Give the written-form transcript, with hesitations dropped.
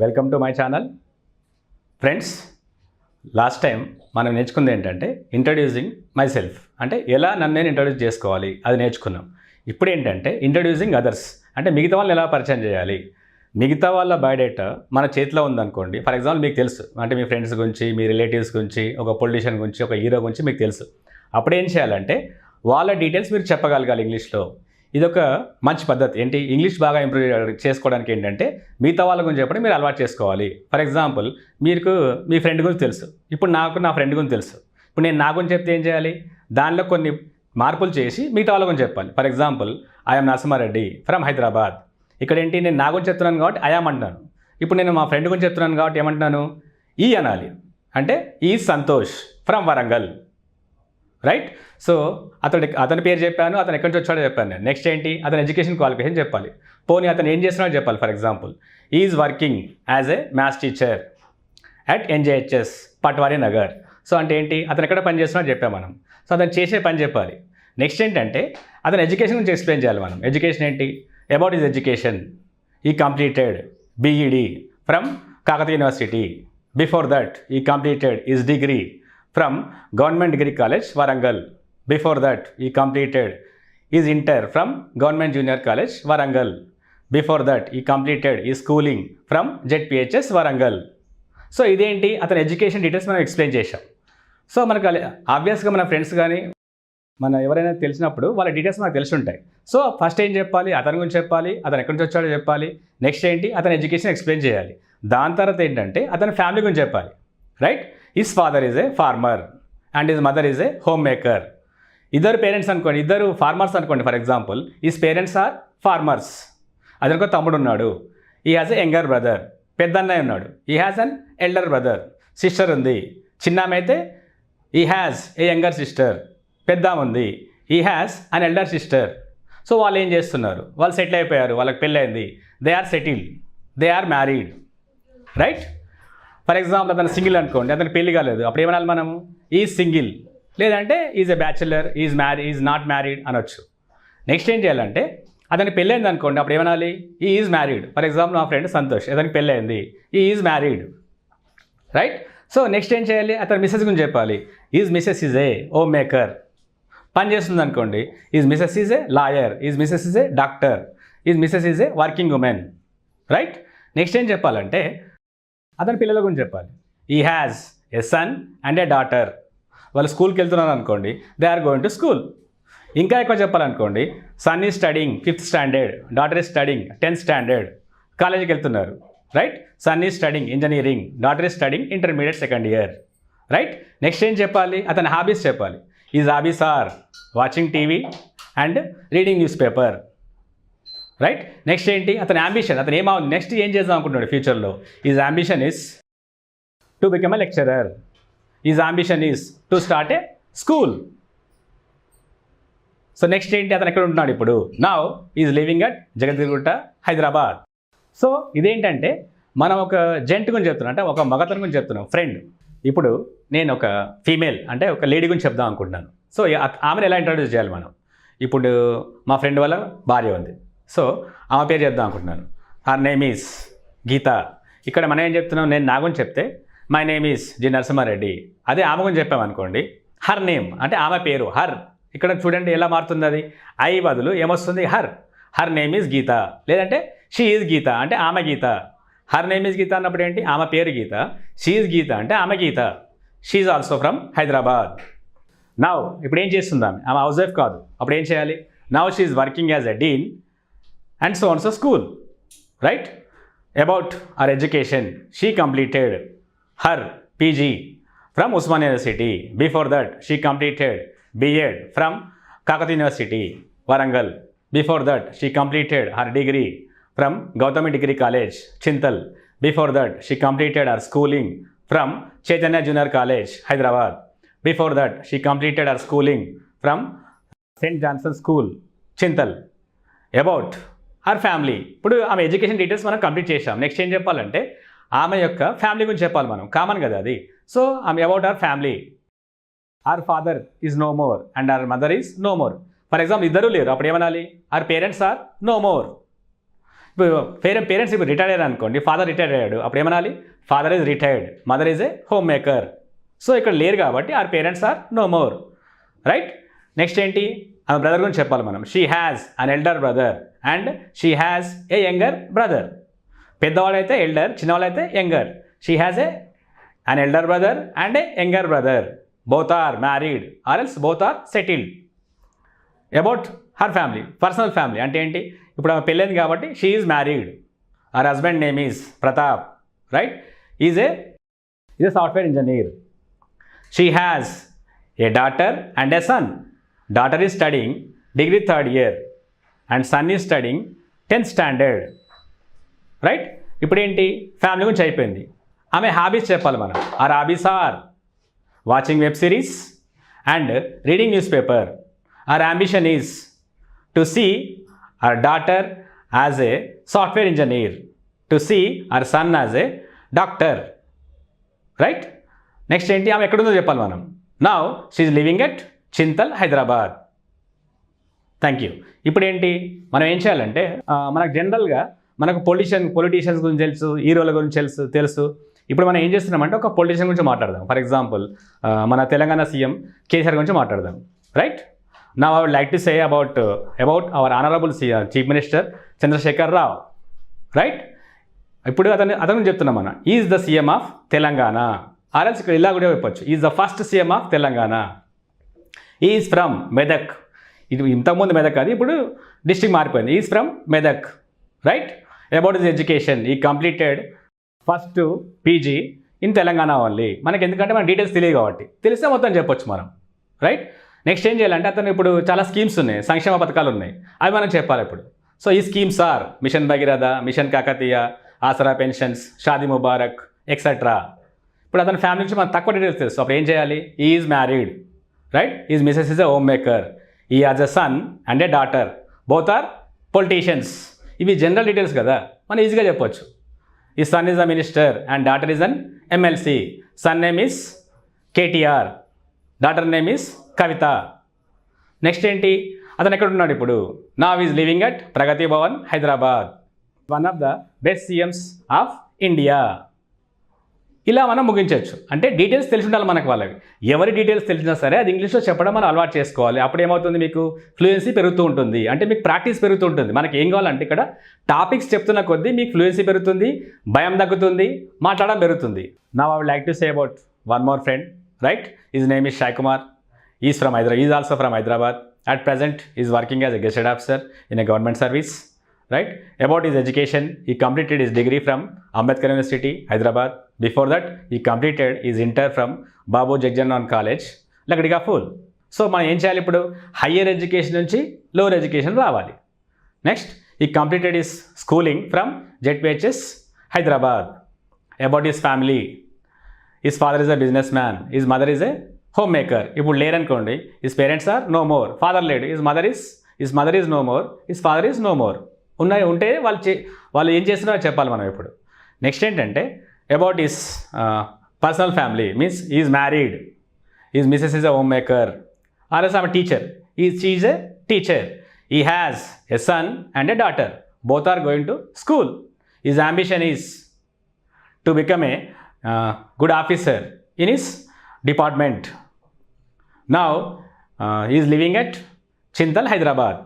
Welcome to my channel. Friends, last time మనం నేర్చుకుంది ఏంటంటే ఇంట్రడ్యూసింగ్ మై సెల్ఫ్, అంటే ఎలా నన్ను నేను ఇంట్రడ్యూస్ చేసుకోవాలి అది నేర్చుకున్నాం. ఇప్పుడు ఏంటంటే ఇంట్రడ్యూసింగ్ అదర్స్, అంటే మిగతా వాళ్ళని ఎలా పరిచయం చేయాలి. మిగతా వాళ్ళ బయోడేటా మన చేతిలో ఉందనుకోండి. ఫర్ ఎగ్జాంపుల్ మీకు తెలుసు, అంటే మీ ఫ్రెండ్స్ గురించి, మీ రిలేటివ్స్ గురించి, ఒక పొలిటీషియన్ గురించి, ఒక హీరో గురించి మీకు తెలుసు. అప్పుడు ఏం చేయాలంటే వాళ్ళ డీటెయిల్స్ మీరు చెప్పగలగాలి ఇంగ్లీష్లో. ఇదొక మంచి పద్ధతి. ఏంటి, ఇంగ్లీష్ బాగా ఇంప్రూవ్ చేసుకోవడానికి ఏంటంటే మిగతా వాళ్ళ గురించి చెప్పడం మీరు అలవాటు చేసుకోవాలి. ఫర్ ఎగ్జాంపుల్, మీకు మీ ఫ్రెండ్ గురించి తెలుసు, ఇప్పుడు నాకు నా ఫ్రెండ్ గురించి తెలుసు. ఇప్పుడు నేను నా గురించి చెప్తే ఏం చేయాలి, దానిలో కొన్ని మార్పులు చేసి మిగతా వాళ్ళ గురించి చెప్పాలి. For example, I'm Narasimha Reddy from Hyderabad. ఇక్కడ ఏంటి, నేను నా గురించి చెప్తున్నాను కాబట్టి ఐఎమ్ అంటున్నాను. ఇప్పుడు నేను మా ఫ్రెండ్ గురించి చెప్తున్నాను కాబట్టి ఏమంటున్నాను, ఈ అనాలి. అంటే ఈ Santosh from Warangal, right. So అతని పేరు చెప్పాను, అతను ఎక్కడి నుంచి వచ్చాడో చెప్పాను నేను. నెక్స్ట్ ఏంటి, అతని ఎడ్యుకేషన్ క్వాలిఫికేషన్ చెప్పాలి. పోనీ అతను ఏం చేస్తున్నాడో చెప్పాలి. For example, is working as a maths teacher at NJHS patwari Nagar. So అంటే ఏంటి, అతను ఎక్కడ పని చేస్తున్నాడో చెప్పాం మనం. సో అతను చేసే పని చెప్పాలి. నెక్స్ట్ ఏంటంటే అతని ఎడ్యుకేషన్ గురించి ఎక్స్ప్లెయిన్ చేయాలి మనం. ఎడ్యుకేషన్ ఏంటి, about his education, he completed BEd from Kakatiya university. Before that he completed his degree from government degree college Warangal. Before that, he completed his inter from Government Junior College, Warangal. Before that, he completed his schooling from ZPHS, Warangal. So ఇదేంటి, అతని education details మనం explain చేసాం. So మనకు ఆబ్వియస్గా మన friends కానీ మన ఎవరైనా తెలిసినప్పుడు వాళ్ళ డీటెయిల్స్ మనకు తెలిసి ఉంటాయి. సో ఫస్ట్ ఏం చెప్పాలి, అతని గురించి చెప్పాలి, అతను ఎక్కడి నుంచి వచ్చాడో చెప్పాలి. నెక్స్ట్ ఏంటి, అతని ఎడ్యుకేషన్ ఎక్స్ప్లెయిన్ చేయాలి. దాని తర్వాత ఏంటంటే అతని ఫ్యామిలీ గురించి చెప్పాలి, right. His father is a farmer and his mother is a home maker. ఇద్దరు పేరెంట్స్ అనుకోండి, ఇద్దరు ఫార్మర్స్ అనుకోండి. For example, his parents are farmers. అతనికి తమ్ముడు ఉన్నాడు, ఈ హ్యాజ్ ఎ యంగర్ బ్రదర్. పెద్ద అన్నయ్య ఉన్నాడు, ఈ has an elder brother. Sister ఉంది, చిన్నామె అయితే ఈ హ్యాజ్ ఏ యంగర్ సిస్టర్. పెద్ద ఉంది, he has an elder sister. So వాళ్ళు ఏం చేస్తున్నారు, వాళ్ళు సెటిల్ అయిపోయారు, వాళ్ళకి పెళ్ళైంది. They are settled, they are married, right. For example, అతను సింగిల్ అనుకోండి, అతనికి పెళ్లి కాలేదు. అప్పుడు ఏమనాలి మనము, ఈ సింగిల్, లేదంటే is a bachelor, is not married అనొచ్చు. నెక్స్ట్ ఏం చేయాలంటే అతనికి పెళ్ళైంది అనుకోండి, అప్పుడు ఏమనాలి, he is married. For example, మా ఫ్రెండ్ సంతోష్, అతనికి పెళ్ళైంది, he is married, right. So next ఏం చేయాలి, అతని మిస్సెస్ గురించి చెప్పాలి. His missus is a home maker. పని చేస్తుంది అనుకోండి, his missus is a lawyer, his missus is a doctor, his missus is a working women, right. Next ఏం చెప్పాలంటే అతని పిల్లల గురించి చెప్పాలి. He has a son and a daughter. వాళ్ళు స్కూల్కి వెళ్తున్నారు అనుకోండి, they are going to school. ఇంకా ఎక్కువ చెప్పాలనుకోండి, son is studying 5th standard, daughter is studying 10th standard. కాలేజీకి వెళ్తున్నారు, right. Son is studying engineering, daughter is studying intermediate 2nd year, right. Next ఏం చెప్పాలి, అతని హాబీస్ చెప్పాలి. His hobbies are watching TV and reading news paper, right. Next ఏంటి, అతని ambition, అతను next ఏం చేద్దాం అనుకుంటున్నాడు ఫ్యూచర్లో. Is ambition is to become a lecturer. His ambition is to start a school. So next ఏంటి, అతను ఎక్కడ ఉంటున్నాడు ఇప్పుడు. Now is living at Jagadgirigutta, Hyderabad. So ఇదేంటంటే మనం ఒక జెంట్ గురించి చెప్తున్నాం, అంటే ఒక మగతను గురించి చెప్తున్నాం, ఫ్రెండ్. ఇప్పుడు నేను ఒక ఫీమేల్, అంటే ఒక లేడీ గురించి చెప్దాం అనుకుంటున్నాను. సో ఆమెను ఎలా ఇంట్రడ్యూస్ చేయాలి మనం. ఇప్పుడు మా ఫ్రెండ్ వాళ్ళ భార్య ఉంది, సో ఆమె పేరు చెప్దాం అనుకుంటున్నాను. Her name is Geeta. ఇక్కడ మనం ఏం చెప్తున్నాం, నేను నా గురించి చెప్తే my name is G Narasimhareddy. అదే ఆమె గురించి చెప్పామనుకోండి, హర్ నేమ్, అంటే ఆమె పేరు హర్. ఇక్కడ చూడండి ఎలా మారుతుంది, అది ఐ బదులు ఏమొస్తుంది, హర్. హర్ నేమ్ ఈజ్ గీత, లేదంటే షీ ఈజ్ గీత, అంటే ఆమె గీత. హర్ నేమ్ ఈజ్ గీత అన్నప్పుడు ఏంటి, ఆమె పేరు గీత. షీ ఈజ్ గీత అంటే ఆమె Geetha. She is also from Hyderabad. Now ఇప్పుడు ఏం చేస్తుంది ఆమె హౌస్ వైఫ్ కాదు. అప్పుడు ఏం చేయాలి, now she is working as a Deen and so on so school, right. About our education, she completed her PG from Usmania University. Before that, she completed B.Ed from Kakatiya University, Warangal. Before that, she completed her degree from Gautami Degree College, Chintal. Before that, she completed her schooling from Chaitanya Junior College, Hyderabad. Before that, she completed her schooling from St. Johnson School, Chintal. About her family. ఇప్పుడు ఆమె education details మనం complete చేసాం. Next ఏం చెప్పాలంటే ఆమె యొక్క family గురించి చెప్పాలి మనం, కామన్ కదా అది. సో ఆమె about our family, our father is no more and our mother is no more. For example ఇద్దరు లేరు, అప్పుడు ఏమనాలి, our parents are no more. ఇప్పుడు పేరెంట్స్ ఇప్పుడు రిటైర్డ్ అయ్యారు అనుకోండి, ఫాదర్ రిటైర్డ్ అయ్యాడు, అప్పుడు ఏమనాలి? Father is retired, mother is a home maker. So ఇక్కడ లేరు కాబట్టి our parents are no more, right? Next ఏంటి? ఆమె బ్రదర్ గురించి చెప్పాలి మనం. She has an elder brother and she has a younger brother. పెద్దవాళ్ళైతే ఎల్డర్, చిన్నవాళ్ళైతే younger. She has a an elder brother and a younger brother. Both are married or else both are settled. About her family, personal family అంటే ఏంటి? ఇప్పుడు ఆమె పెళ్ళైంది కాబట్టి she is married. Her husband name is Pratap, right? Is a software engineer. She has a daughter and a son. Daughter is studying degree 3rd year and son is studying 10th standard, right? ఇప్పుడు ఏంటి? Family గురించి అయిపోయింది. ఆమె hobbies చెప్పాలి మనం. Our hobbies are watching web series and reading news paper. Our ambition is to see our daughter as a software engineer, to see our son as a doctor, right? Next ఏంటి? ఆమె ఎక్కడుందో చెప్పాలి మనం. Now she is living at Chintal, Hyderabad. Thank you. ఇప్పుడు ఏంటి మనం ఏం చేయాలంటే, మనకు జనరల్గా మనకు పొలిటీషియన్స్ గురించి తెలుసు, హీరోల గురించి తెలుసు. ఇప్పుడు మనం ఏం చేస్తున్నామంటే ఒక పొలిటీషియన్ గురించి మాట్లాడదాం. ఫర్ ఎగ్జాంపుల్ మన తెలంగాణ సీఎం కేసీఆర్ గురించి మాట్లాడదాం, right? Now I would like to say about our honorable Chief Minister Chandrasekhar Rao, right? ఇప్పుడు అతను చెప్తున్నాం మనం, is the CM of Telangana. Or else ఇక్కడ ఇలా కూడా చెప్పచ్చు, is the first CM of Telangana. Is from Medak. ఇది ఇంతకుముందు మెదక్ అది, ఇప్పుడు డిస్ట్రిక్ట్ మారిపోయింది. Is from Medak, right? About his education, he completed first PG in Telangana only. మనకి ఎందుకంటే మన డీటెయిల్స్ తెలియదు కాబట్టి, తెలిస్తే మొత్తం చెప్పొచ్చు మనం, రైట్? నెక్స్ట్ ఏం చేయాలంటే, అతను ఇప్పుడు చాలా స్కీమ్స్ ఉన్నాయి, సంక్షేమ పథకాలు ఉన్నాయి, అవి మనం చెప్పాలి ఇప్పుడు. సో ఈ schemes are mission Bhagiratha, mission Kakatiya, Aasara pensions, Shaadi Mubarak, etcetera. ఇప్పుడు అతని ఫ్యామిలీ నుంచి మనకు తక్కువ డీటెయిల్స్ తెలుసు. అప్పుడు ఏం చేయాలి? He is married, right? His Mrs is a home maker. He has a son and a daughter, both are politicians. ఇవి జనరల్ డీటెయిల్స్ కదా, మనం ఈజీగా చెప్పొచ్చు. ఈ son is a minister and daughter is an MLC. Son name is KTR, daughter name is Kavitha. Next ఏంటి? అతను ఎక్కడ ఉన్నాడు ఇప్పుడు? Now is living at Pragati Bhavan, Hyderabad. One of the best CMs of India. ఇలా మనం ముగించవచ్చు. అంటే డీటెయిల్స్ తెలిసి ఉండాలి మనకు వాళ్ళకి. ఎవరి డీటెయిల్స్ తెలిసినా సరే అది ఇంగ్లీష్లో చెప్పడం మనం అలవాటు చేసుకోవాలి. అప్పుడు ఏమవుతుంది? మీకు ఫ్లూయెన్సీ పెరుగుతూ ఉంటుంది, అంటే మీకు ప్రాక్టీస్ పెరుగుతూ ఉంటుంది. మనకి ఏం కావాలంటే ఇక్కడ టాపిక్స్ చెప్తున్న కొద్దీ మీకు ఫ్లూయెన్సీ పెరుగుతుంది, భయం తగ్గుతుంది, మాట్లాడడం పెరుగుతుంది. Now I would like to say about one more friend, right? His name is Sai Kumar. He's from Hyderabad. He's also from Hyderabad. At present, he's working as a gazetted officer in a government service, right? About his education, he completed his degree from Ambedkar University, Hyderabad. Before that, he completed his inter from Babu Jagjannath College, Lakadiga Fool. So, మనం ఏం చేయాలి ఇప్పుడు? Higher education నుంచి lower education రావాలి. Next, he completed his schooling from ZPHS, Hyderabad. About his family, his father is a businessman, his mother is a home maker. ఇప్పుడు లేరనుకోండి, his parents are no more. Father లేడు, his mother is no more, his father is no more. ఉంటే వాళ్ళు ఏం చేస్తున్నారో చెప్పాలి మనం ఇప్పుడు. నెక్స్ట్ ఏంటంటే, about his personal family means is married, his Mrs is a home maker, ఆర్ఎస్ ఆమె teacher, she is a teacher. He has a son and a daughter, both are going to school. His ambition is to become a good officer in his department. Now he is living at Chintal, Hyderabad.